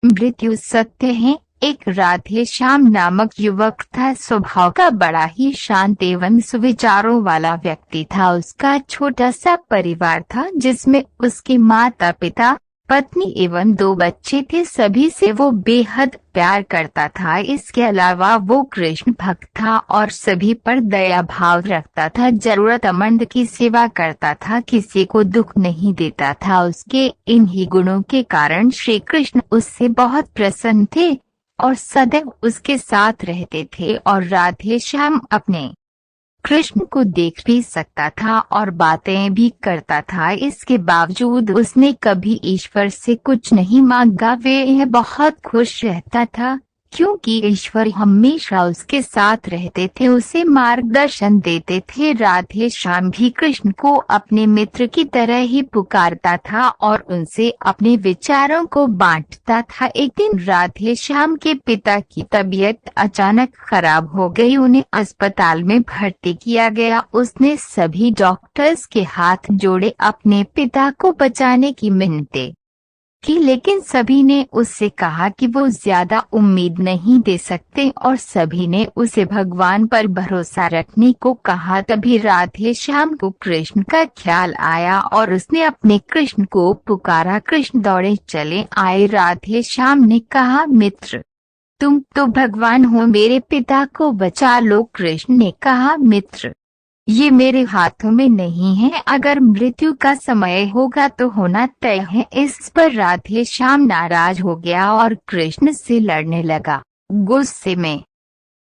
मृत्यु सत्य है। एक राधे श्याम नामक युवक था। स्वभाव का बड़ा ही शांत एवं सुविचारों वाला व्यक्ति था। उसका छोटा सा परिवार था जिसमें उसके माता पिता, पत्नी एवं 2 बच्चे थे। सभी से वो बेहद प्यार करता था। इसके अलावा वो कृष्ण भक्त था और सभी पर दया भाव रखता था। जरूरतमंद की सेवा करता था, किसी को दुख नहीं देता था। उसके इन्हीं गुणों के कारण श्री कृष्ण उससे बहुत प्रसन्न थे और सदैव उसके साथ रहते थे। और राधे श्याम अपने कृष्ण को देख भी सकता था और बातें भी करता था। इसके बावजूद उसने कभी ईश्वर से कुछ नहीं मांगा। वह बहुत खुश रहता था क्योंकि ईश्वर हमेशा उसके साथ रहते थे, उसे मार्गदर्शन देते थे। राधे श्याम भी कृष्ण को अपने मित्र की तरह ही पुकारता था और उनसे अपने विचारों को बांटता था। एक दिन राधे श्याम के पिता की तबीयत अचानक खराब हो गई। उन्हें अस्पताल में भर्ती किया गया। उसने सभी डॉक्टर्स के हाथ जोड़े, अपने पिता को बचाने की मिन्नतें की, लेकिन सभी ने उससे कहा कि वो ज्यादा उम्मीद नहीं दे सकते और सभी ने उसे भगवान पर भरोसा रखने को कहा। तभी राधे श्याम को कृष्ण का ख्याल आया और उसने अपने कृष्ण को पुकारा। कृष्ण दौड़े चले आए। राधे श्याम ने कहा, मित्र तुम तो भगवान हो, मेरे पिता को बचा लो। कृष्ण ने कहा, मित्र ये मेरे हाथों में नहीं है, अगर मृत्यु का समय होगा तो होना तय है। इस पर राधे श्याम नाराज हो गया और कृष्ण से लड़ने लगा। गुस्से में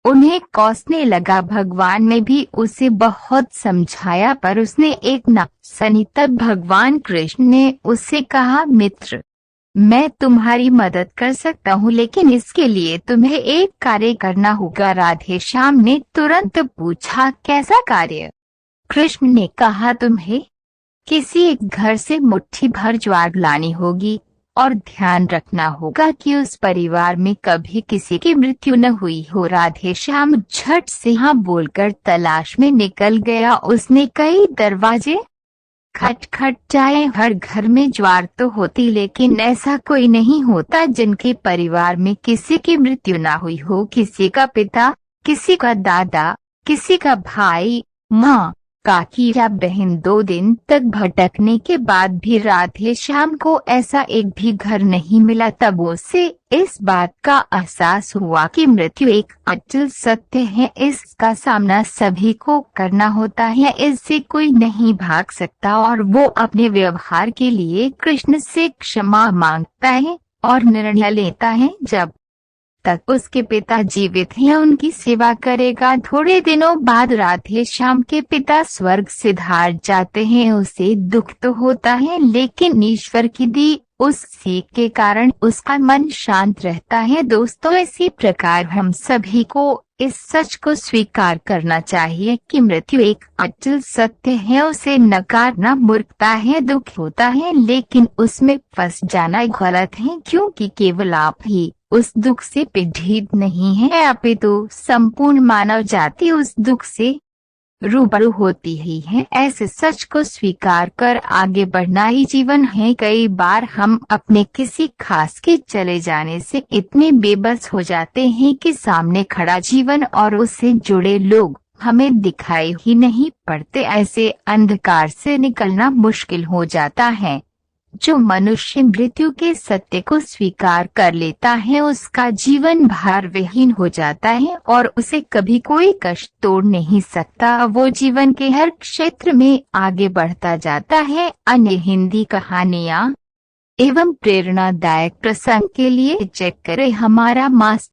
उन्हें कोसने लगा। भगवान ने भी उसे बहुत समझाया पर उसने एक न सुनी। तब भगवान कृष्ण ने उससे कहा, मित्र मैं तुम्हारी मदद कर सकता हूँ, लेकिन इसके लिए तुम्हें एक कार्य करना होगा। राधे श्याम ने तुरंत पूछा, कैसा कार्य? कृष्ण ने कहा, तुम्हें किसी एक घर से मुट्ठी भर ज्वार लानी होगी और ध्यान रखना होगा कि उस परिवार में कभी किसी की मृत्यु न हुई हो। राधे श्याम झट से हाँ बोलकर तलाश में निकल गया। उसने कई दरवाजे खटखटाए। हर घर में ज्वार तो होती, लेकिन ऐसा कोई नहीं होता जिनके परिवार में किसी की मृत्यु ना हुई हो। किसी का पिता, किसी का दादा, किसी का भाई, माँ, काकी या बहन। 2 दिन तक भटकने के बाद भी राधे श्याम को ऐसा एक भी घर नहीं मिला। तब उसे इस बात का एहसास हुआ कि मृत्यु एक अचल सत्य है। इसका सामना सभी को करना होता है, इससे कोई नहीं भाग सकता। और वो अपने व्यवहार के लिए कृष्ण से क्षमा मांगता है और निर्णय लेता है जब तक उसके पिता जीवित हैं उनकी सेवा करेगा। थोड़े दिनों बाद राधे श्याम के पिता स्वर्ग सिधार जाते हैं। उसे दुख तो होता है, लेकिन ईश्वर की दी उस सीख के कारण उसका मन शांत रहता है। दोस्तों, इसी प्रकार हम सभी को इस सच को स्वीकार करना चाहिए कि मृत्यु एक अचल सत्य है। उसे नकारना मूर्खता है। दुख होता है, लेकिन उसमें फंस जाना गलत है, क्योंकि केवल आप ही उस दुख से पीड़ित नहीं है, अपितु संपूर्ण मानव जाति उस दुख से रूबरू होती ही है। ऐसे सच को स्वीकार कर आगे बढ़ना ही जीवन है। कई बार हम अपने किसी खास के चले जाने से इतने बेबस हो जाते हैं कि सामने खड़ा जीवन और उससे जुड़े लोग हमें दिखाई ही नहीं पड़ते। ऐसे अंधकार से निकलना मुश्किल हो जाता है। जो मनुष्य मृत्यु के सत्य को स्वीकार कर लेता है उसका जीवन भार विहीन हो जाता है और उसे कभी कोई कष्ट तोड़ नहीं सकता। वो जीवन के हर क्षेत्र में आगे बढ़ता जाता है। अन्य हिंदी कहानियाँ एवं प्रेरणादायक प्रसंग के लिए चेक करें हमारा मास्टर